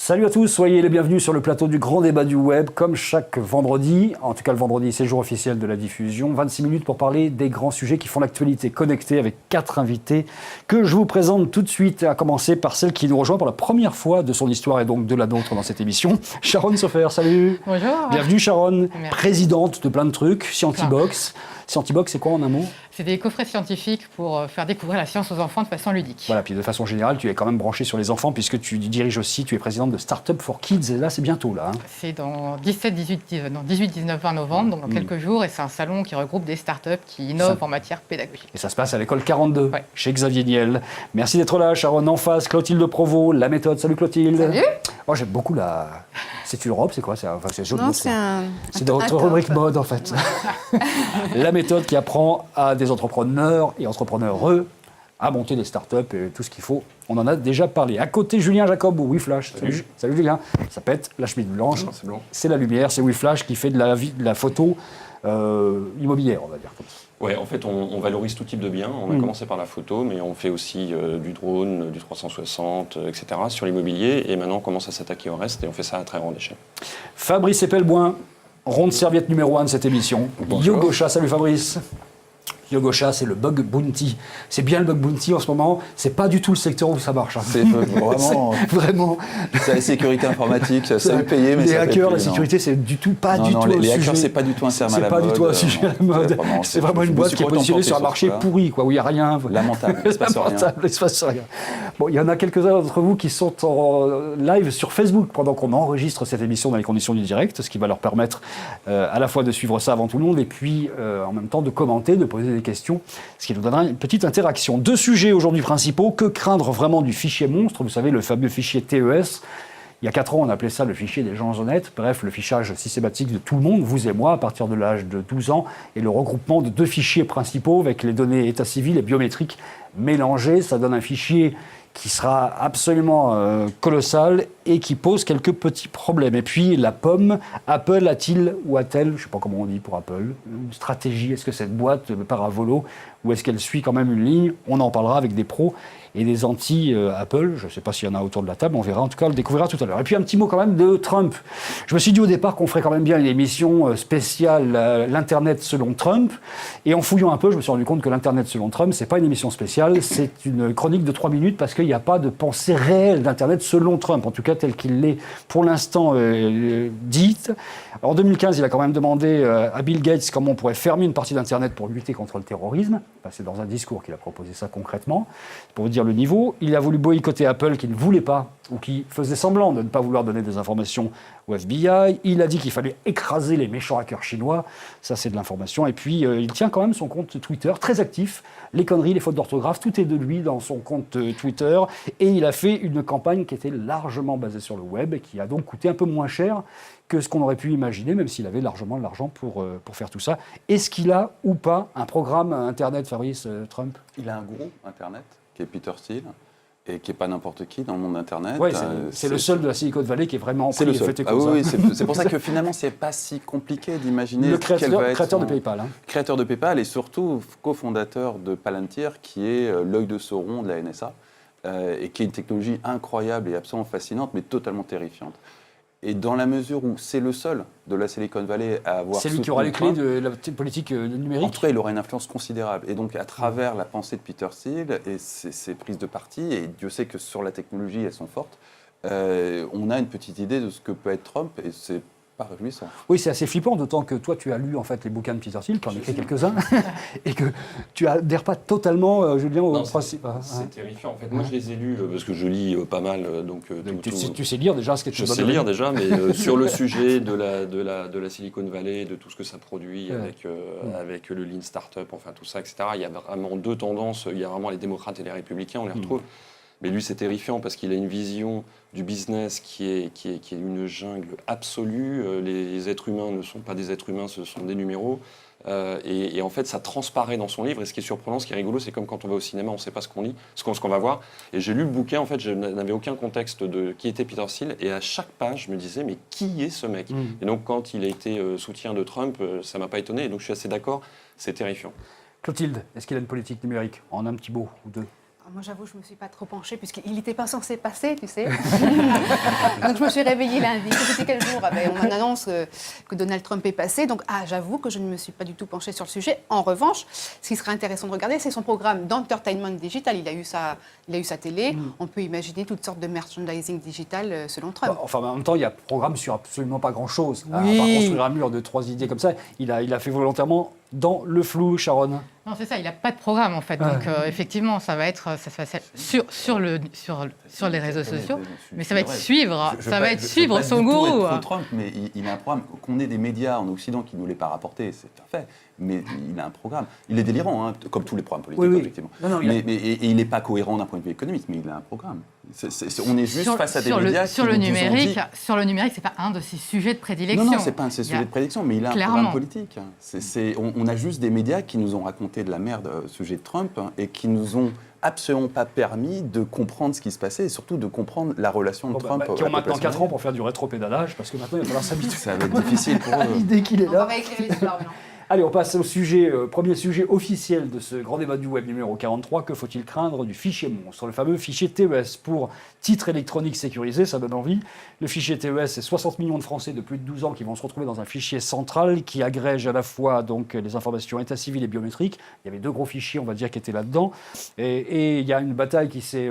Salut à tous, soyez les bienvenus sur le plateau du grand débat du web, comme chaque vendredi. En tout cas, le vendredi, c'est le jour officiel de la diffusion. 26 minutes pour parler des grands sujets qui font l'actualité, connectés avec 4 invités que je vous présente tout de suite, à commencer par celle qui nous rejoint pour la première fois de son histoire et donc de la nôtre dans cette émission. Sharon Sofer, salut. Bonjour. Bienvenue Sharon, Merci. Présidente de plein de trucs, Scientibox. Scientibox, c'est quoi en un mot ? C'est des coffrets scientifiques pour faire découvrir la science aux enfants de façon ludique. Voilà, puis de façon générale, tu es quand même branché sur les enfants puisque tu diriges aussi, tu es présidente de Startup for Kids et là c'est bientôt là. C'est dans 18, 19, 20 novembre, donc dans quelques jours, et c'est un salon qui regroupe des startups qui innovent en matière pédagogique. Et ça se passe à l'école 42, Ouais. chez Xavier Niel. Merci d'être là, Sharon. En face, Clotilde Provost, La Méthode. Salut Clotilde. Salut. Oh, j'aime beaucoup la... C'est une robe, c'est quoi ? C'est joli. Non, c'est un... C'est dans votre rubrique mode en fait. La Méthode qui apprend à des entrepreneurs et entrepreneureux à monter des startups et tout ce qu'il faut. On en a déjà parlé. À côté, Julien Jacob ou WeFlash. Salut Julien. Ça pète, la chemise blanche. C'est blanc. C'est la lumière, c'est WeFlash qui fait de la photo immobilière, on va dire. Ouais, en fait, on valorise tout type de biens. On a commencé par la photo, mais on fait aussi du drone, du 360, etc. sur l'immobilier. Et maintenant, on commence à s'attaquer au reste et on fait ça à très grande échelle. Fabrice Epelboin, ronde serviette numéro 1 de cette émission. Bonjour. Yogosha, salut Fabrice. Yogosha, c'est le bug bounty. C'est bien le bug bounty en ce moment. C'est pas du tout le secteur où ça marche. Hein. C'est vraiment, Vraiment. c'est la sécurité informatique, ça veut payer, mais les ça hackers, paye la plus, non. sécurité, c'est du tout pas Non, du non, tout les un sujet. hackers, c'est pas du tout un terme à la C'est pas mode. du tout un sujet à la mode. C'est vraiment une boîte qui est positionnée sur un marché pourri, quoi, où il n'y a rien. Lamentable, il se passe rien. Lamentable, il se passe rien. Bon, il y en a quelques-uns d'entre vous qui sont en live sur Facebook pendant qu'on enregistre cette émission dans les conditions du direct, ce qui va leur permettre à la fois de suivre ça avant tout le monde et puis en même temps de commenter, de poser des questions, ce qui nous donnera une petite interaction. 2 sujets aujourd'hui principaux. Que craindre vraiment du fichier monstre ? Vous savez, le fameux fichier TES. Il y a 4 ans, on appelait ça le fichier des gens honnêtes. Bref, le fichage systématique de tout le monde, vous et moi, à partir de l'âge de 12 ans, et le regroupement de 2 fichiers principaux avec les données état civil et biométriques mélangées. Ça donne un fichier qui sera absolument colossal et qui pose quelques petits problèmes. Et puis, la pomme, Apple a-t-il ou a-t-elle, je ne sais pas comment on dit pour Apple, une stratégie ? Est-ce que cette boîte part à volo ou est-ce qu'elle suit quand même une ligne ? On en parlera avec des pros et des anti-Apple. Je ne sais pas s'il y en a autour de la table, on verra. En tout cas, on le découvrira tout à l'heure. Et puis, un petit mot quand même de Trump. Je me suis dit au départ qu'on ferait quand même bien une émission spéciale l'Internet selon Trump. Et en fouillant un peu, je me suis rendu compte que l'Internet selon Trump, c'est pas une émission spéciale, c'est une chronique de 3 minutes parce qu'il n'y a pas de pensée réelle d'Internet selon Trump, en tout cas tel qu'il l'est pour l'instant dite. En 2015, il a quand même demandé à Bill Gates comment on pourrait fermer une partie d'Internet pour lutter contre le terrorisme. Enfin, c'est dans un discours qu'il a proposé ça concrètement, pour vous dire le niveau. Il a voulu boycotter Apple qui ne voulait pas ou qui faisait semblant de ne pas vouloir donner des informations au FBI. Il a dit qu'il fallait écraser les méchants hackers chinois. Ça, c'est de l'information. Et puis, il tient quand même son compte Twitter, très actif. Les conneries, les fautes d'orthographe, tout est de lui dans son compte Twitter. Et il a fait une campagne qui était largement basée sur le web et qui a donc coûté un peu moins cher que ce qu'on aurait pu imaginer, même s'il avait largement de l'argent pour faire tout ça. Est-ce qu'il a ou pas un programme Internet, Fabrice, Trump ? Il a un gourou Internet, qui est Peter Thiel, et qui n'est pas n'importe qui dans le monde Internet. Ouais, c'est le seul de la Silicon Valley qui est vraiment C'est le pris et seul. fêté Ah comme ça. oui, c'est pour ça que finalement, c'est pas si compliqué d'imaginer Le quel va être créateur de son- PayPal. Hein. Créateur de PayPal et surtout cofondateur de Palantir, qui est l'œil de Sauron de la NSA, et qui est une technologie incroyable et absolument fascinante, mais totalement terrifiante. Et dans la mesure où c'est le seul de la Silicon Valley à avoir... C'est lui qui soutenu aura les clés Trump, de la politique en numérique. tout cas, il aura une influence considérable. Et donc, à travers la pensée de Peter Thiel et ses prises de parti, et Dieu sait que sur la technologie, elles sont fortes, on a une petite idée de ce que peut être Trump, et c'est pas réjouissant. Oui, c'est assez flippant, d'autant que toi, tu as lu en fait les bouquins de Peter Thiel, tu en as écrit quelques-uns, et que tu adhères pas totalement, Julien, au Non, principe. C'est terrifiant. En fait, moi, je les ai lus parce que je lis pas mal. Tu sais lire déjà ce que tu Je dois sais donner. lire déjà, mais sur le sujet de la Silicon Valley, de tout ce que ça produit avec le Lean Startup, enfin tout ça, etc. Il y a vraiment 2 tendances. Il y a vraiment les démocrates et les républicains, on les retrouve. Mais lui, c'est terrifiant parce qu'il a une vision du business qui est une jungle absolue. Les êtres humains ne sont pas des êtres humains, ce sont des numéros. Et en fait, ça transparaît dans son livre. Et ce qui est surprenant, ce qui est rigolo, c'est comme quand on va au cinéma, on ne sait pas ce qu'on lit, ce qu'on va voir. Et j'ai lu le bouquin, en fait, je n'avais aucun contexte de qui était Peter Thiel. Et à chaque page, je me disais, mais qui est ce mec ? Et donc, quand il a été soutien de Trump, ça ne m'a pas étonné. Et donc, je suis assez d'accord, c'est terrifiant. Clotilde, est-ce qu'il a une politique numérique ? En un petit mot ou 2. Moi, j'avoue, je ne me suis pas trop penchée, puisqu'il n'était pas censé passer, tu sais. Donc, je me suis réveillée lundi. C'était quel jour? On annonce que Donald Trump est passé. Donc, j'avoue que je ne me suis pas du tout penchée sur le sujet. En revanche, ce qui serait intéressant de regarder, c'est son programme d'entertainment digital. Il a eu sa télé. On peut imaginer toutes sortes de merchandising digital selon Trump. Enfin, en même temps, il y a programme sur absolument pas grand-chose. Oui. À part construire un mur de 3 idées comme ça, il a fait volontairement dans le flou, Sharon. Non, c'est ça, il n'a pas de programme en fait. Donc effectivement, ça va se passer sur les réseaux sociaux, mais ça va être suivre son gourou. Être Trump, mais il a un programme. Qu'on ait des médias en Occident qui ne nous l'aient pas rapporté, c'est un fait. Mais il a un programme. Il est délirant, hein, comme tous les programmes politiques, Oui. effectivement. Non, et il n'est pas cohérent d'un point de vue économique, mais il a un programme. On est juste face à des médias sur le numérique. Sur le numérique, c'est pas un de ses sujets de prédilection. Non, c'est pas un de ses sujets de prédilection, mais il a un programme politique. On a juste des médias qui nous ont raconté de la merde au sujet de Trump et qui nous ont absolument pas permis de comprendre ce qui se passait et surtout de comprendre la relation de Trump. Qui ont maintenant 4 ans pour faire du rétropédalage, parce que maintenant il va falloir s'habituer. Ça va être difficile pour eux. L'idée qu'il est là. On va écrire l'histoire maintenant. Allez, on passe au premier sujet officiel de ce grand débat du web numéro 43. Que faut-il craindre du fichier monstre? Le fameux fichier TES pour titre électronique sécurisé, ça donne envie. Le fichier TES, c'est 60 millions de Français de plus de 12 ans qui vont se retrouver dans un fichier central qui agrège à la fois donc, les informations état civil et biométriques. Il y avait 2 gros fichiers, on va dire, qui étaient là-dedans. Et il y a une bataille qui s'est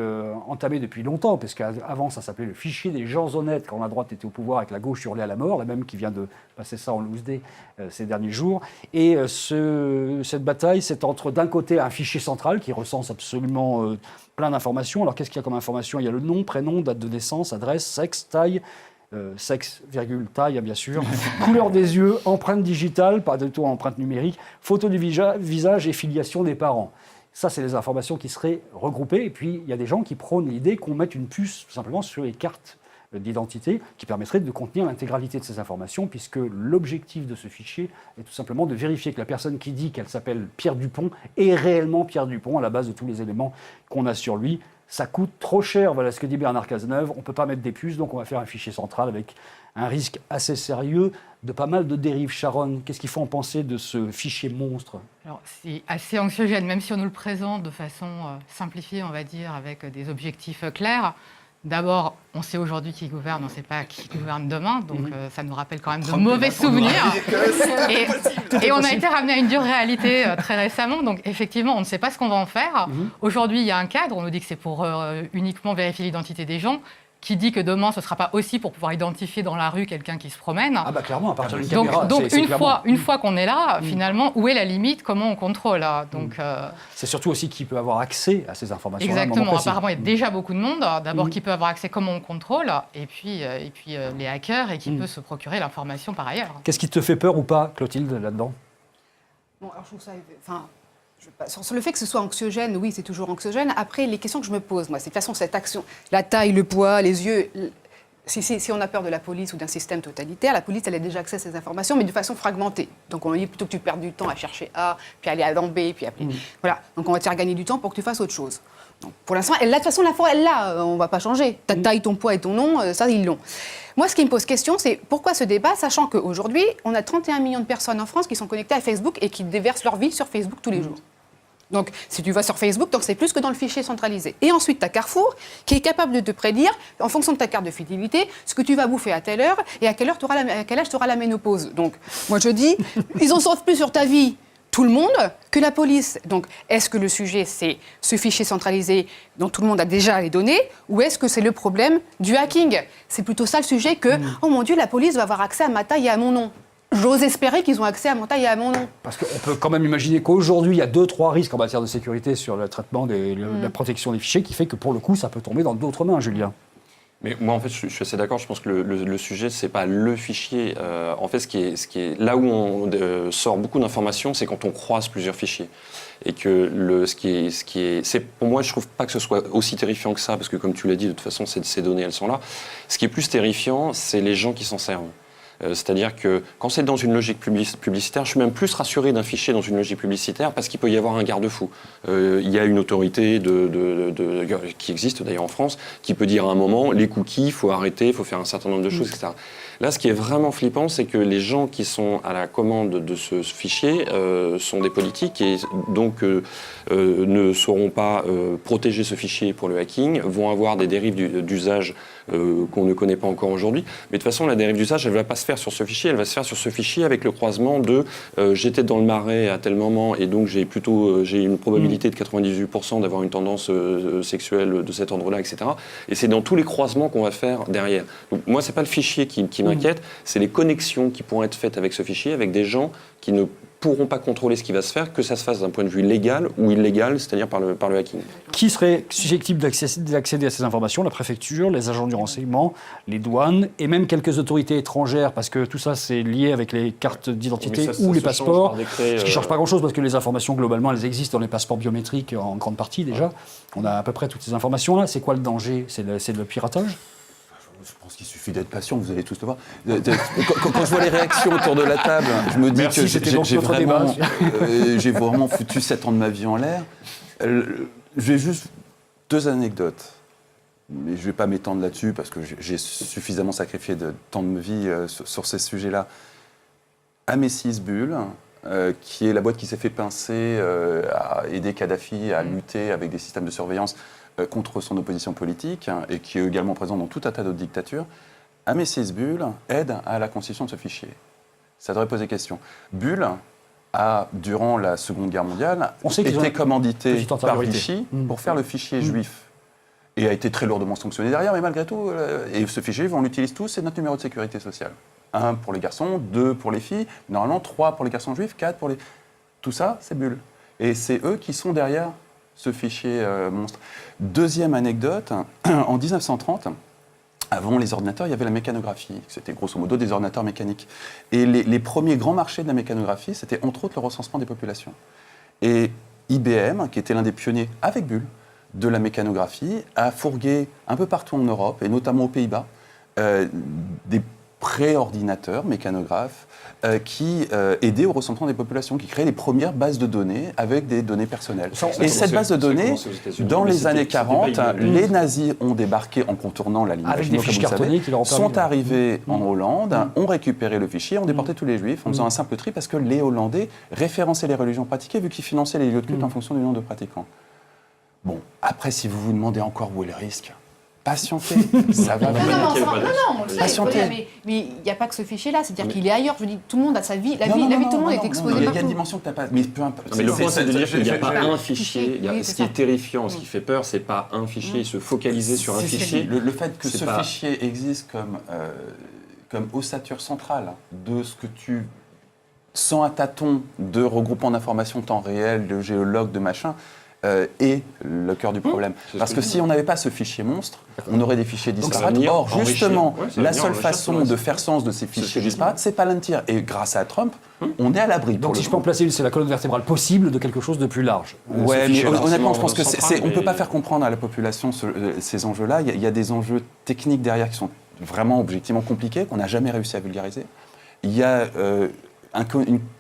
entamée depuis longtemps, parce qu'avant, ça s'appelait le fichier des gens honnêtes, quand la droite était au pouvoir et que la gauche hurlait à la mort, la même qui vient de passer ça en loose day ces derniers jours. Et cette bataille, c'est entre, d'un côté, un fichier central qui recense absolument plein d'informations. Alors, qu'est-ce qu'il y a comme information? Il y a le nom, prénom, date de naissance, adresse, sexe, taille, sexe, virgule, taille, bien sûr, couleur des yeux, empreinte digitale, pas du tout empreinte numérique, photo du visage et filiation des parents. Ça, c'est les informations qui seraient regroupées. Et puis, il y a des gens qui prônent l'idée qu'on mette une puce, tout simplement, sur les cartes d'identité qui permettrait de contenir l'intégralité de ces informations, puisque l'objectif de ce fichier est tout simplement de vérifier que la personne qui dit qu'elle s'appelle Pierre Dupont est réellement Pierre Dupont à la base de tous les éléments qu'on a sur lui. Ça coûte trop cher, voilà ce que dit Bernard Cazeneuve, on ne peut pas mettre des puces, donc on va faire un fichier central avec un risque assez sérieux de pas mal de dérives. Sharon, qu'est-ce qu'il faut en penser de ce fichier monstre? Alors, c'est assez anxiogène, même si on nous le présente de façon simplifiée, on va dire, avec des objectifs clairs. D'abord, on sait aujourd'hui qui gouverne, on ne sait pas qui gouverne demain, donc ça nous rappelle quand même de mauvais souvenirs. Et on a été ramené à une dure réalité très récemment, donc effectivement, on ne sait pas ce qu'on va en faire. Aujourd'hui, il y a un cadre, on nous dit que c'est pour uniquement vérifier l'identité des gens. Qui dit que demain, ce ne sera pas aussi pour pouvoir identifier dans la rue quelqu'un qui se promène. Ah bah clairement, à partir d'une caméra. Donc une fois qu'on est là, finalement, où est la limite? Comment on contrôle là? Donc, c'est surtout aussi qui peut avoir accès à ces informations. Exactement. Apparemment, il y a déjà beaucoup de monde. D'abord, qui peut avoir accès, comment on contrôle, et puis les hackers, et qui peut se procurer l'information par ailleurs. Qu'est-ce qui te fait peur ou pas, Clotilde, là-dedans? Bon, alors je trouve ça... Sur le fait que ce soit anxiogène, oui, c'est toujours anxiogène. Après, les questions que je me pose, moi, c'est de toute façon cette action, la taille, le poids, les yeux. Si on a peur de la police ou d'un système totalitaire, la police, elle a déjà accès à ces informations, mais de façon fragmentée. Donc on dit plutôt que tu perds du temps à chercher A, puis aller à B, puis appeler. Voilà. Donc on va te faire gagner du temps pour que tu fasses autre chose. Donc, pour l'instant, de toute façon, l'info, elle l'a, on ne va pas changer. Ta taille, ton poids et ton nom, ça, ils l'ont. Moi, ce qui me pose question, c'est pourquoi ce débat, sachant qu'aujourd'hui, on a 31 millions de personnes en France qui sont connectées à Facebook et qui déversent leur vie sur Facebook tous les jours. Donc, si tu vas sur Facebook, donc c'est plus que dans le fichier centralisé. Et ensuite, tu as Carrefour, qui est capable de te prédire, en fonction de ta carte de fidélité, ce que tu vas bouffer à telle heure et à quel âge tu auras la ménopause. Donc, moi, je dis, ils en savent plus sur ta vie, tout le monde, que la police. Donc, est-ce que le sujet, c'est ce fichier centralisé dont tout le monde a déjà les données, ou est-ce que c'est le problème du hacking? C'est plutôt ça le sujet que, oh mon Dieu, la police va avoir accès à ma taille et à mon nom. J'ose espérer qu'ils ont accès à mon taille et à mon nom. Parce qu'on peut quand même imaginer qu'aujourd'hui, il y a 2-3 risques en matière de sécurité sur le traitement la protection des fichiers qui fait que pour le coup, ça peut tomber dans d'autres mains, Julien. Mais moi, en fait, je suis assez d'accord. Je pense que le sujet, c'est pas le fichier. En fait, ce qui est là où on sort beaucoup d'informations, c'est quand on croise plusieurs fichiers. Et que pour moi, je trouve pas que ce soit aussi terrifiant que ça, parce que comme tu l'as dit, de toute façon, ces données, elles sont là. Ce qui est plus terrifiant, c'est les gens qui s'en servent. C'est-à-dire que quand c'est dans une logique publicitaire, je suis même plus rassuré d'un fichier dans une logique publicitaire parce qu'il peut y avoir un garde-fou. Il y a une autorité qui existe d'ailleurs en France qui peut dire à un moment, les cookies, il faut arrêter, il faut faire un certain nombre de choses, etc. Là, ce qui est vraiment flippant, c'est que les gens qui sont à la commande de ce fichier sont des politiques et donc ne sauront pas protéger ce fichier pour le hacking, vont avoir des dérives d'usage qu'on ne connaît pas encore aujourd'hui. Mais de toute façon, la dérive d'usage, elle ne va pas se faire sur ce fichier, elle va se faire sur ce fichier avec le croisement de j'étais dans le marais à tel moment et donc j'ai une probabilité de 98% d'avoir une tendance sexuelle de cet ordre-là, etc. Et c'est dans tous les croisements qu'on va faire derrière. Donc, moi, c'est pas le fichier qui m'inquiète, c'est les connexions qui pourront être faites avec ce fichier, avec des gens qui ne pourront pas contrôler ce qui va se faire, que ça se fasse d'un point de vue légal ou illégal, c'est-à-dire par le hacking. Qui serait susceptible d'accéder à ces informations? La préfecture, les agents du renseignement, les douanes et même quelques autorités étrangères, parce que tout ça, c'est lié avec les cartes d'identité ou les passeports, ce qui ne change pas grand-chose, parce que les informations, globalement, elles existent dans les passeports biométriques en grande partie déjà. On a à peu près toutes ces informations-là. C'est quoi le danger? C'est le piratage? Je pense qu'il suffit d'être patient, vous allez tous le voir. Quand je vois les réactions autour de la table, je me dis que j'ai vraiment foutu 7 ans de ma vie en l'air. J'ai juste 2 anecdotes. Mais je ne vais pas m'étendre là-dessus parce que j'ai suffisamment sacrifié de temps de ma vie sur ces sujets-là. Amesis Bull, qui est la boîte qui s'est fait pincer à aider Kadhafi à lutter avec des systèmes de surveillance contre son opposition politique et qui est également présent dans tout un tas d'autres dictatures, Amesis Bull aide à la constitution de ce fichier. Ça devrait poser question. Bull a, durant la Seconde Guerre mondiale, été commandité par Vichy pour faire le fichier juif et a été très lourdement sanctionné derrière, mais malgré tout, et ce fichier, on l'utilise tous, c'est notre numéro de sécurité sociale. 1 pour les garçons, 2 pour les filles, normalement 3 pour les garçons juifs, 4 pour les... Tout ça, c'est Bull. Et c'est eux qui sont derrière ce fichier monstre. Deuxième anecdote, en 1930, avant les ordinateurs, il y avait la mécanographie. C'était grosso modo des ordinateurs mécaniques. Et les premiers grands marchés de la mécanographie, c'était entre autres le recensement des populations. Et IBM, qui était l'un des pionniers avec Bull de la mécanographie, a fourgué un peu partout en Europe, et notamment aux Pays-Bas, des pré-ordinateurs mécanographes qui aidaient au recensement des populations, qui créaient les premières bases de données avec des données personnelles. Et cette base de données, dans les années 40, les nazis ont débarqué en contournant la ligne Maginot, comme vous savez, sont arrivés en Hollande, ont récupéré le fichier, ont déporté tous les juifs en faisant un simple tri parce que les Hollandais référençaient les religions pratiquées vu qu'ils finançaient les lieux de culte en fonction du nombre de pratiquants. Bon, après, si vous vous demandez encore où est le risque, patientez, ça va venir. Non, mais il n'y a pas que ce fichier-là, c'est-à-dire qu'il est ailleurs. Je dis, tout le monde a sa vie, la vie de tout le monde est exposée partout. Il y a une dimension que tu n'as pas, mais peu importe. Mais le point, c'est de dire qu'il n'y a pas un fichier. Ce qui est terrifiant, ce qui fait peur, c'est pas un fichier, se focaliser sur un fichier. Le fait que ce fichier existe comme ossature centrale de ce que tu sens à tâtons de regroupement d'informations temps réel, de géologue, de machin, est le cœur du problème. Parce que si on n'avait pas ce fichier monstre, on aurait des fichiers disparates. Or, justement, la seule façon de faire sens de ces fichiers disparates, c'est Palantir. Et grâce à Trump, on est à l'abri. Donc, si je peux en placer une, c'est la colonne vertébrale possible de quelque chose de plus large. Ouais, mais honnêtement, je pense que on ne peut pas faire comprendre à la population ces enjeux-là. Il y a des enjeux techniques derrière qui sont vraiment objectivement compliqués, qu'on n'a jamais réussi à vulgariser. Il y a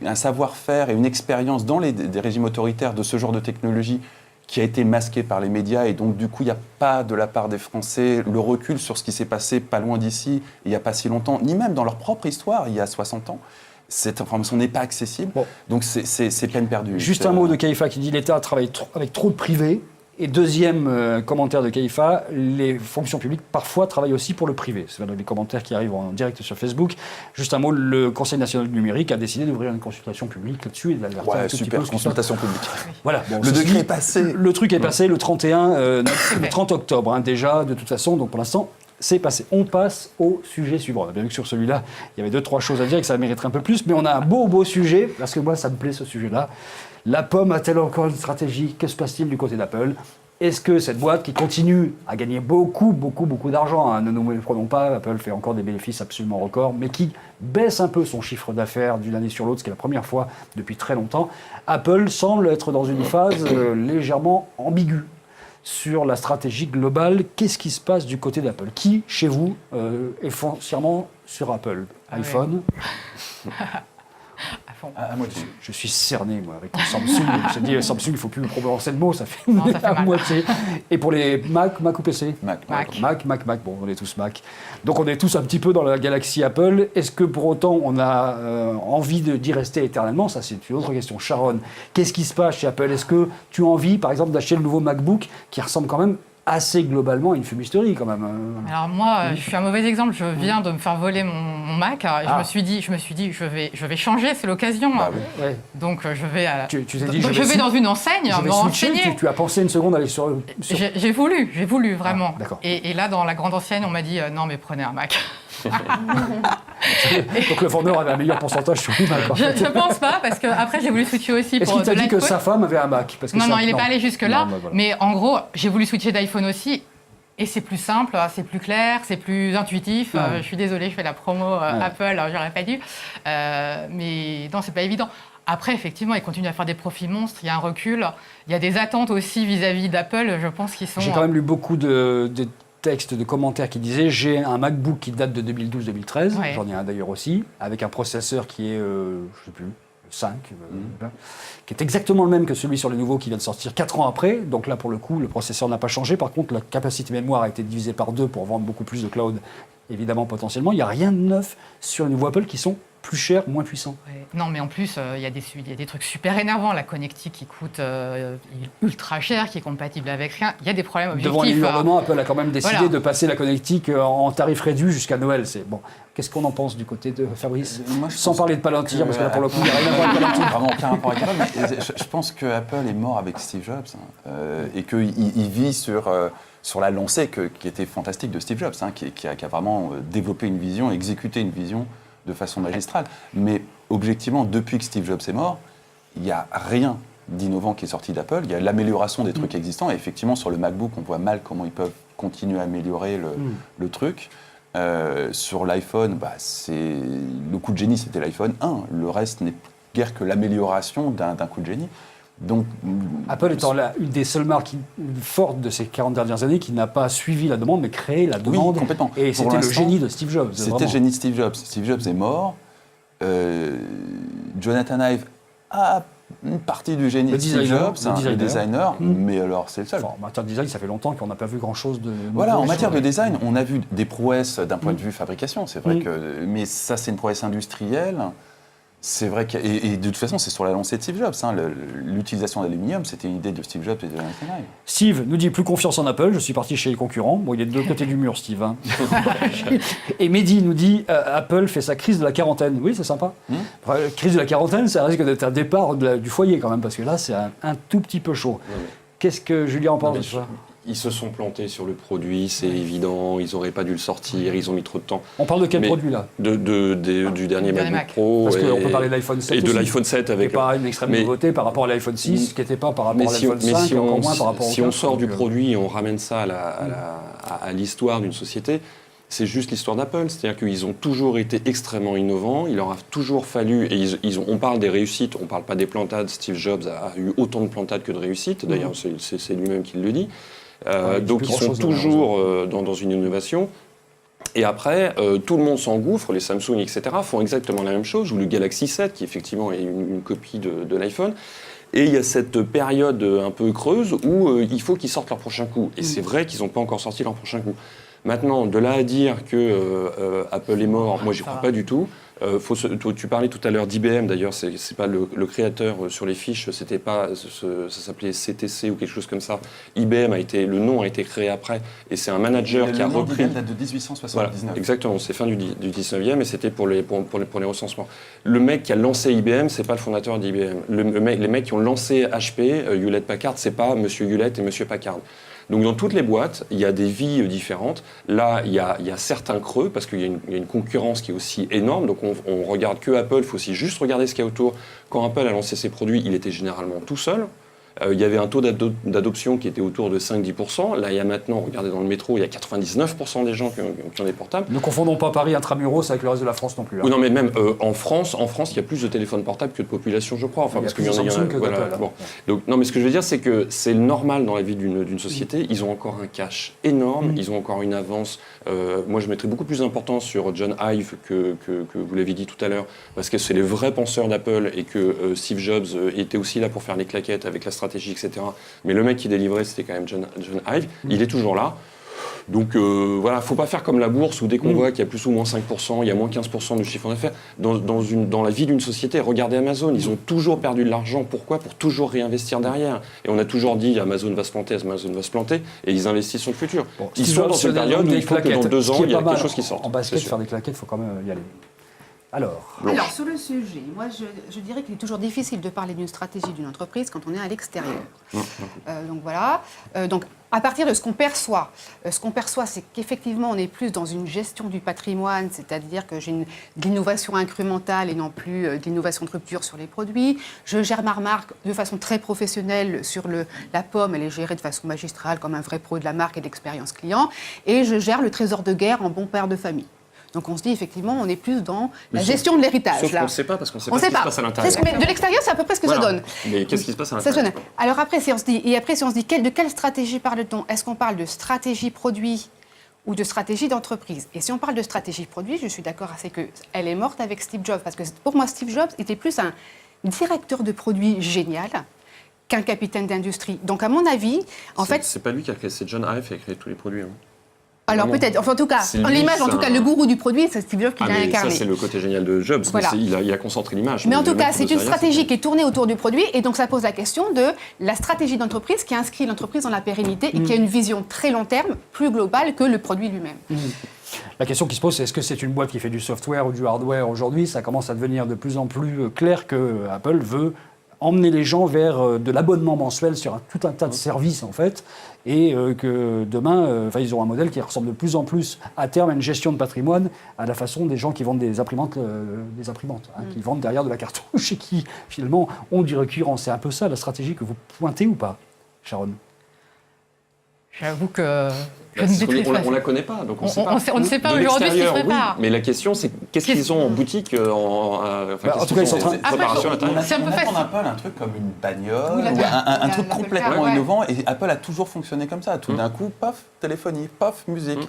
un savoir-faire et une expérience dans des régimes autoritaires de ce genre de technologie qui a été masqué par les médias, et donc du coup il n'y a pas de la part des Français le recul sur ce qui s'est passé pas loin d'ici il n'y a pas si longtemps, ni même dans leur propre histoire il y a 60 ans. Cette information n'est pas accessible, donc c'est peine perdue. Juste un mot de Kaifa qui dit l'État travaille avec trop de privés. Et deuxième commentaire de Kaifa, les fonctions publiques parfois travaillent aussi pour le privé. C'est les commentaires qui arrivent en direct sur Facebook. Juste un mot, le Conseil national du numérique a décidé d'ouvrir une consultation publique là-dessus et de l'alerter un petit peu. Consultation publique. Voilà. Bon, le degré est passé. Le truc est passé le 30 octobre déjà, de toute façon. Donc pour l'instant, c'est passé. On passe au sujet suivant. On a bien vu que sur celui-là, il y avait 2-3 choses à dire et que ça mériterait un peu plus. Mais on a un beau sujet, parce que moi, ça me plaît ce sujet-là. La pomme a-t-elle encore une stratégie? Que se passe-t-il du côté d'Apple? Est-ce que cette boîte qui continue à gagner beaucoup d'argent, ne nous méprenons pas, Apple fait encore des bénéfices absolument records, mais qui baisse un peu son chiffre d'affaires d'une année sur l'autre, ce qui est la première fois depuis très longtemps, Apple semble être dans une phase légèrement ambiguë. sur la stratégie globale. Qu'est-ce qui se passe du côté d'Apple? Qui, chez vous, est foncièrement sur Apple? iPhone? À fond. À moitié. Je suis cerné, moi, avec Samsung. Je me dis, Samsung, il ne faut plus prononcer le mot, ça fait, Non, ça fait à mal. moitié. Et pour les Mac ou PC? Mac. Mac. Bon, on est tous Mac. Donc on est tous un petit peu dans la galaxie Apple. Est-ce que pour autant on a envie d'y rester éternellement? Ça, c'est une autre question. Sharon, qu'est-ce qui se passe chez Apple? Est-ce que tu as envie, par exemple, d'acheter le nouveau MacBook qui ressemble quand même assez globalement à une fumisterie quand même? Alors moi, je suis un mauvais exemple. Je viens de me faire voler mon Mac. Et je me suis dit, je vais changer, c'est l'occasion. Bah oui. Ouais. Donc je vais, Tu t'es dit, je vais dans une enseigne je me vais switcher. renseigner. Tu as pensé une seconde à aller sur... J'ai voulu vraiment. Ah, d'accord. Et là, dans la grande enseigne, on m'a dit non, mais prenez un Mac. Donc le vendeur avait un meilleur pourcentage sur le Mac. En fait. Je pense pas, parce que après j'ai voulu switcher aussi Est-ce pour qu'il t'a de dit que l'iPhone. sa femme avait un Mac? Parce que Non, ça- non, il n'est pas allé jusque-là. Non, bah, voilà. Mais en gros, j'ai voulu switcher d'iPhone aussi. Et c'est plus simple, c'est plus clair, c'est plus intuitif. Ouais. Je suis désolée, je fais la promo Apple, j'aurais pas dû. Mais non, c'est pas évident. Après, effectivement, ils continuent à faire des profits monstres, il y a un recul. Il y a des attentes aussi vis-à-vis d'Apple, je pense, qui sont... J'ai quand même lu beaucoup de textes, de commentaires qui disaient j'ai un MacBook qui date de 2012-2013, Ouais. j'en ai un d'ailleurs aussi, avec un processeur qui est, je sais plus, 5, qui est exactement le même que celui sur le nouveau qui vient de sortir 4 ans après. Donc là, pour le coup, le processeur n'a pas changé. Par contre, la capacité mémoire a été divisée par 2 pour vendre beaucoup plus de cloud, évidemment, potentiellement. Il n'y a rien de neuf sur les nouveaux Apple qui sont plus chers, moins puissants. Ouais. Non, mais en plus, il y a des trucs super énervants. La connectique qui coûte ultra cher, qui est compatible avec rien. Il y a des problèmes objectifs. Devant les hurlements, Apple a quand même décidé Voilà. de passer la connectique en tarif réduit jusqu'à Noël. C'est bon. Qu'est-ce qu'on en pense du côté de Fabrice? Moi, je Sans pense parler de Palantir, que- parce que là, pour le coup, il n'y a rien à voir avec Palantir. Vraiment aucun rapport avec Apple. Mais je pense que Apple est mort avec Steve Jobs et qu'il vit sur la lancée qui était fantastique de Steve Jobs, qui a vraiment développé une vision, exécuté une vision de façon magistrale. Mais objectivement, depuis que Steve Jobs est mort, il n'y a rien d'innovant qui est sorti d'Apple. Il y a l'amélioration des trucs existants. Et effectivement, sur le MacBook, on voit mal comment ils peuvent continuer à améliorer le truc. Sur l'iPhone, le coup de génie, c'était l'iPhone 1. Le reste n'est guère que l'amélioration d'un coup de génie. Donc, Apple étant une des seules marques fortes de ces 40 dernières années qui n'a pas suivi la demande, mais créé la demande. complètement. Et Pour c'était le l'instant, génie de Steve Jobs. c'était vraiment. le génie de Steve Jobs. Steve Jobs est mort. Jonathan Ive a une partie du génie Le de Steve designer, Jobs, le designer. mais alors c'est le seul. Enfin, en matière de design, ça fait longtemps qu'on n'a pas vu grand-chose de Voilà, nouveau en matière sur- de design, on a vu des prouesses d'un point de vue fabrication, c'est vrai que... Mais ça, c'est une prouesse industrielle. C'est vrai et de toute façon, c'est sur la lancée de Steve Jobs. L'utilisation d'aluminium, c'était une idée de Steve Jobs et de Jonathan Ive. Steve nous dit plus confiance en Apple, je suis parti chez les concurrents. Bon, il est de deux côtés du mur, Steve. Hein. Et Mehdi nous dit Apple fait sa crise de la quarantaine. Oui, c'est sympa. Enfin, crise de la quarantaine, ça risque d'être un départ du foyer quand même, parce que là, c'est un tout petit peu chaud. Ouais, ouais. Qu'est-ce que Julien en pense Mais de ça? Ils se sont plantés sur le produit, c'est évident, ils n'auraient pas dû le sortir, ils ont mis trop de temps. On parle de quel Mais produit là? Du dernier MacBook Mac. Pro. Parce qu'on et- peut parler de l'iPhone 7 Et de aussi, l'iPhone 7 qui n'est avec. pas une extrême mais- nouveauté par rapport à l'iPhone 6, qui n'était pas par rapport Mais à si, l'iPhone 5, et encore moins par rapport au si on 4, sort du donc, produit et on ramène ça à l'histoire d'une société, c'est juste l'histoire d'Apple. C'est-à-dire qu'ils ont toujours été extrêmement innovants. Il leur a toujours fallu, et on parle des réussites, on ne parle pas des plantades. Steve Jobs a eu autant de plantades que de réussites. D'ailleurs, c'est lui-même qui le dit. il dit Donc plus ils sont grand-chose, toujours dans une innovation. Et après, tout le monde s'engouffre, les Samsung, etc., font exactement la même chose, ou le Galaxy 7, qui effectivement est une copie de l'iPhone. Et il y a cette période un peu creuse où il faut qu'ils sortent leur prochain coup. Et c'est vrai qu'ils n'ont pas encore sorti leur prochain coup. Maintenant, de là à dire que Apple est mort, moi j'y crois pas du tout. Tu parlais tout à l'heure d'IBM, d'ailleurs, c'est pas le créateur sur les fiches, c'était pas, ça s'appelait CTC ou quelque chose comme ça. IBM le nom a été créé après, et c'est un manager qui a repris. Le date de 1879. Voilà, exactement, c'est fin du 19e et c'était pour les recensements. Le mec qui a lancé IBM, c'est pas le fondateur d'IBM. Les mecs qui ont lancé HP, Hewlett Packard, c'est pas Monsieur Hewlett et Monsieur Packard. Donc dans toutes les boîtes, il y a des vies différentes. Là, il y a certains creux parce qu'il y a une concurrence qui est aussi énorme. Donc on regarde que Apple, il faut aussi juste regarder ce qu'il y a autour. Quand Apple a lancé ses produits, il était généralement tout seul. il y avait un taux d'adoption qui était autour de 5-10%. Là, il y a maintenant, regardez dans le métro, il y a 99% des gens qui ont des portables. Ne confondons pas Paris intramuros avec le reste de la France non plus. Hein. Oui, non, mais même en France, il y a plus de téléphones portables que de population, je crois. Enfin, Il y a parce plus qu'il y en de a. Samsung que Voilà, d'Apple, bon. Donc, non, mais ce que je veux dire, c'est que c'est normal dans la vie d'une société. Ils ont encore un cash énorme. Ils ont encore une avance. Moi, je mettrais beaucoup plus d'importance sur John Ive que vous l'avez dit tout à l'heure, parce que c'est les vrais penseurs d'Apple et que Steve Jobs était aussi là pour faire les claquettes avec la stratégie, etc. Mais le mec qui délivrait, c'était quand même John Ive. Il est toujours là. Donc voilà, faut pas faire comme la bourse où dès qu'on voit qu'il y a plus ou moins 5%, il y a moins 15% de chiffre d'affaires. Dans la vie d'une société, regardez Amazon, ils ont toujours perdu de l'argent. Pourquoi ? Pour toujours réinvestir derrière. Et on a toujours dit Amazon va se planter, et ils investissent sur le futur. Bon, Ils sont dans une période où il faut que dans 2 ans, il y a quelque chose qui sorte. En basket, c'est sûr. faire des claquettes, il faut quand même y aller. Alors, Alors, sur le sujet, moi, je dirais qu'il est toujours difficile de parler d'une stratégie d'une entreprise quand on est à l'extérieur. Donc voilà. Donc, à partir de ce qu'on perçoit, c'est qu'effectivement, on est plus dans une gestion du patrimoine, c'est-à-dire que j'ai de l'innovation incrémentale et non plus d'innovation de rupture sur les produits. Je gère ma marque de façon très professionnelle sur la pomme, elle est gérée de façon magistrale comme un vrai pro de la marque et d'expérience client. Et je gère le trésor de guerre en bon père de famille. Donc on se dit effectivement, on est plus dans la gestion de l'héritage. Sauf là. qu'on ne sait pas, parce qu'on ne sait pas ce qui se passe à l'intérieur. Mais de l'extérieur, c'est à peu près ce que ça donne. Mais qu'est-ce qui se passe à Ça l'intérieur ? sonne. Alors après, si on se dit, de quelle stratégie parle-t-on ? Est-ce qu'on parle de stratégie produit ou de stratégie d'entreprise ? Et si on parle de stratégie produit, je suis d'accord, c'est qu'elle est morte avec Steve Jobs. Parce que pour moi, Steve Jobs était plus un directeur de produit génial qu'un capitaine d'industrie. Donc à mon avis, en fait... C'est pas lui qui a créé, c'est John Ive qui a créé tous les produits. Hein. Alors Vraiment. peut-être, enfin en tout cas, C'est lui, l'image, en c'est tout cas, un- le gourou du produit, c'est Steve Jobs qui l'a mais incarné. ça, c'est le côté génial de Jobs. Voilà. Mais il a concentré l'image. Mais en le tout mec cas, qui c'est bosse une derrière, stratégie c'est- qui est tournée autour du produit et donc ça pose la question de la stratégie d'entreprise qui inscrit l'entreprise dans la pérennité et qui a une vision très long terme, plus globale que le produit lui-même. la question qui se pose, c'est est-ce que c'est une boîte qui fait du software ou du hardware aujourd'hui ? Ça commence à devenir de plus en plus clair que Apple veut emmener les gens vers de l'abonnement mensuel sur tout un tas de services, en fait, et que demain, ils auront un modèle qui ressemble de plus en plus, à terme, à une gestion de patrimoine, à la façon des gens qui vendent des imprimantes, qui vendent derrière de la cartouche et qui, finalement, ont du récurrent. C'est un peu ça, la stratégie que vous pointez ou pas, Sharon ? J'avoue que je ne Parce qu'on maîtrise pas. on la connaît pas, donc on On- sait pas. on ne sait pas De aujourd'hui ce qui se l'extérieur, prépare. oui, mais la question, c'est qu'est-ce qu'ils ont en boutique en tout cas, ils sont en train- préparation à Après, l'intérieur. C'est un peu facile. Apple un truc comme une bagnole, Oui, la- ou un la- truc l'Apple complètement Car, ouais. innovant. Et Apple a toujours fonctionné comme ça. Tout d'un coup, paf, téléphonie, paf, musique.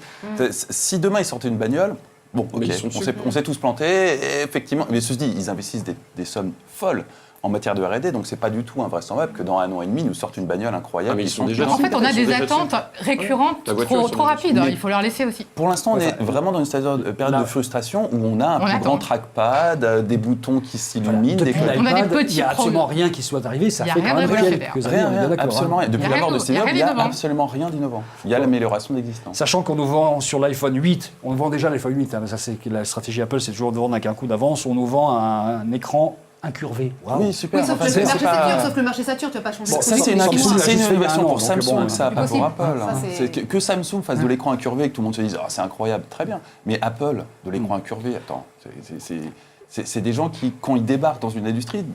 Si demain ils sortaient une bagnole, bon, ok, Mais ils sont dessus. on s'est tous plantés, et effectivement. Mais ceci dit, ils investissent des sommes folles en matière de R&D, donc c'est pas du tout invraisemblable que dans 1 an et demi, ils nous sortent une bagnole incroyable. Ah, mais ils qui sont déjà En dessus. fait, on a Ils sont des déjà attentes dessus. récurrentes La voiture, trop ils sont rapides. dessus. Il faut leur laisser aussi. Pour l'instant, on Ouais, est vraiment dans une période là- de frustration où on a un On plus attend. grand trackpad, des boutons qui s'illuminent, des Depuis On a des l'iPad, il petits n'y a absolument problèmes. rien qui soit arrivé. Ça Il y a fait rien quand même de révolutionnaire. quelques années, on est bien d'accord. absolument. hein. Et depuis Il y a la rien mort de de- Steve il y a Jobs, il n'y rien a d'innovant. absolument rien d'innovant. Il y a l'amélioration de l'existant. Sachant qu'on nous vend sur l'iPhone 8, on nous vend déjà l'iPhone 8, hein, ça c'est que la stratégie Apple, c'est toujours de vendre avec un coup d'avance, on nous vend un écran incurvé. Waouh. Oui, super. Oui, sauf Enfin, que c'est le marché pas- Saturne, sauf que le marché Saturne, tu vas pas changer. Bon, Ça, c'est une, Samsung, c'est une juste fait il y a innovation un an, pour donc Samsung, bon, ça, pas pour possible. Apple. Ça, hein. c'est- C'est que Samsung fasse de l'écran incurvé et que tout le monde se dise c'est incroyable, très bien. Mais Apple, de l'écran incurvé, attends, c'est des gens qui, quand ils débarquent dans une industrie,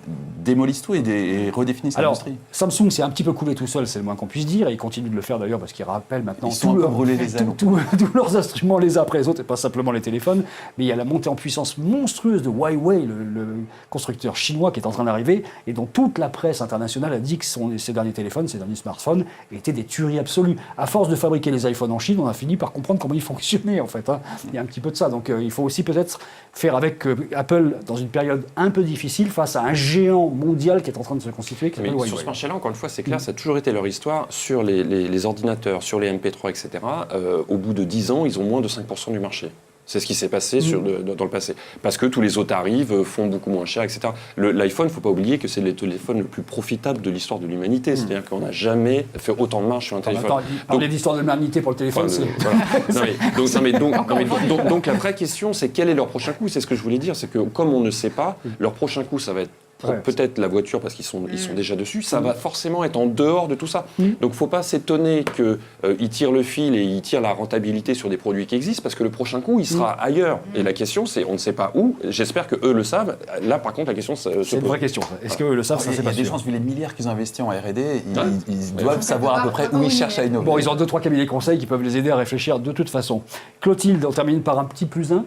démolissent tout et redéfinissent Alors, l'industrie. Samsung s'est un petit peu coulé tout seul, c'est le moins qu'on puisse dire, et ils continuent de le faire d'ailleurs parce qu'ils rappellent maintenant Ils sont un peu brûlés les ailes. tous leurs instruments les uns après les autres, et pas simplement les téléphones, mais il y a la montée en puissance monstrueuse de Huawei, le constructeur chinois qui est en train d'arriver, et dont toute la presse internationale a dit que ces derniers téléphones, ces derniers smartphones, étaient des tueries absolues. À force de fabriquer les iPhones en Chine, on a fini par comprendre comment ils fonctionnaient en fait. Hein. Il y a un petit peu de ça, donc il faut aussi peut-être faire avec Apple dans une période un peu difficile face à un géant mondial qui est en train de se constituer, qui Mais s'appelle sur ce Huawei. marché-là, encore une fois, c'est clair, ça a toujours été leur histoire sur les ordinateurs, sur les MP3, etc. Au bout de 10 ans, ils ont moins de 5% du marché. C'est ce qui s'est passé dans le passé. Parce que tous les autres arrivent, font beaucoup moins cher, etc. L'iPhone, il ne faut pas oublier que c'est le téléphone le plus profitable de l'histoire de l'humanité. C'est-à-dire qu'on n'a jamais fait autant de marge sur un téléphone. Attends, parler d'histoire de l'humanité pour le téléphone, Enfin, c'est... donc la vraie question, c'est quel est leur prochain coup ? C'est ce que je voulais dire, c'est que comme on ne sait pas, leur prochain coup, ça va être Ouais. peut-être la voiture parce qu'ils sont déjà dessus, ça va forcément être en dehors de tout ça. Donc il ne faut pas s'étonner qu'ils tirent le fil et ils tirent la rentabilité sur des produits qui existent parce que le prochain coup, il sera ailleurs. Et la question, c'est on ne sait pas où. J'espère qu'eux le savent. Là, par contre, la question se C'est une pose. vraie question. Est-ce qu'eux le savent? Ça, Il c'est y a pas des sûr. chances, vu les milliards qu'ils ont investis en R&D, Ouais. ils doivent savoir à peu près où ils cherchent à innover. Bon, ils ont 2-3 cabinets conseils qui peuvent les aider à réfléchir de toute façon. Clotilde, on termine par un petit plus 1.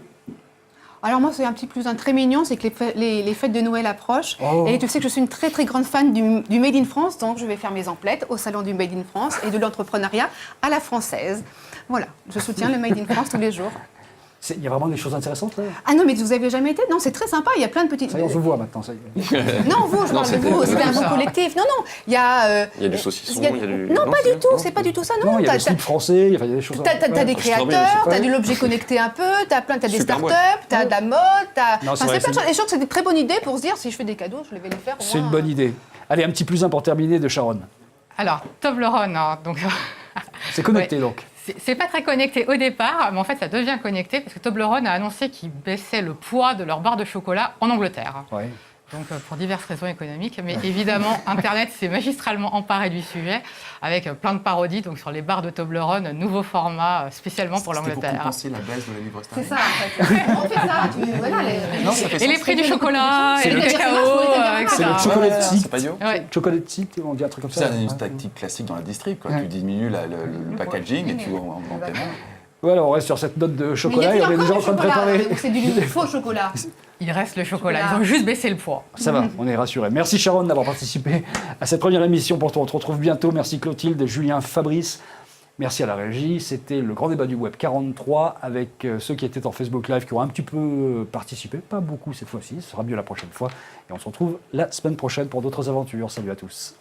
Alors moi, c'est un petit plus un très mignon, c'est que les fêtes de Noël approchent. Oh. Et tu sais que je suis une très très grande fan du Made in France, donc je vais faire mes emplettes au salon du Made in France et de l'entrepreneuriat à la française. Voilà, je soutiens le Made in France tous les jours. Il y a vraiment des choses intéressantes là. Ah non, mais vous avez jamais été? Non, c'est très sympa, il y a plein de petites... Ça y est, on se voit maintenant. Ça y est. Non, vous, je parle de vous, c'est un bon collectif. Non, non, il y a... Il y a du saucisson, il y a- il y a du... Non, pas c'est du tout, non, c'est pas du tout ça, Non, non. il y a T'as- des slips français, il y a des choses. T'as des je travaille créateurs, aussi. t'as de l'objet connecté un peu, t'as des Ouais. startups, t'as de la mode, t'as... Non, c'est Enfin, vrai, c'est plein de c'est- choses. Et je trouve que c'est une très bonne idée pour se dire, si je fais des cadeaux, je vais les faire. au C'est une moins. bonne idée. Allez, un petit plus 1 pour terminer de Sharon. Alors, Toblerone, hein, donc C'est connecté donc. c'est pas très connecté au départ, mais en fait ça devient connecté parce que Toblerone a annoncé qu'ils baissaient le poids de leur barre de chocolat en Angleterre. Ouais. Donc pour diverses raisons économiques, mais évidemment Internet s'est magistralement emparé du sujet avec plein de parodies donc sur les barres de Toblerone, nouveau format spécialement pour C'était l'Angleterre. compenser la baisse de la livre C'est sterling. ça, en fait. On fait ça, voilà, Non, ça fait Et les sens. prix du chocolat, et C'est le le cacao, chocolat, C'est le etc. chocolat Ouais, tic. c'est pas idiot. Ouais. Chocolat tic, on dit un truc comme ça. C'est une Ouais. tactique classique dans la distrib. Quoi. Ouais. Tu diminues le packaging et tu augmentes tes marges. Voilà, on reste sur cette note de Mais il y chocolat a et on plus est déjà en encore train de du chocolat, préparer. donc c'est du faux chocolat. Il reste le chocolat, Chocolat. ils ont juste baissé le poids. Ça va, on est rassurés. Merci Sharon d'avoir participé à cette première émission. Pourtant, on te retrouve bientôt. Merci Clotilde, Julien, Fabrice. Merci à la régie. C'était le grand débat du web 43 avec ceux qui étaient en Facebook Live qui ont un petit peu participé. Pas beaucoup cette fois-ci, ce sera mieux la prochaine fois. Et on se retrouve la semaine prochaine pour d'autres aventures. Salut à tous.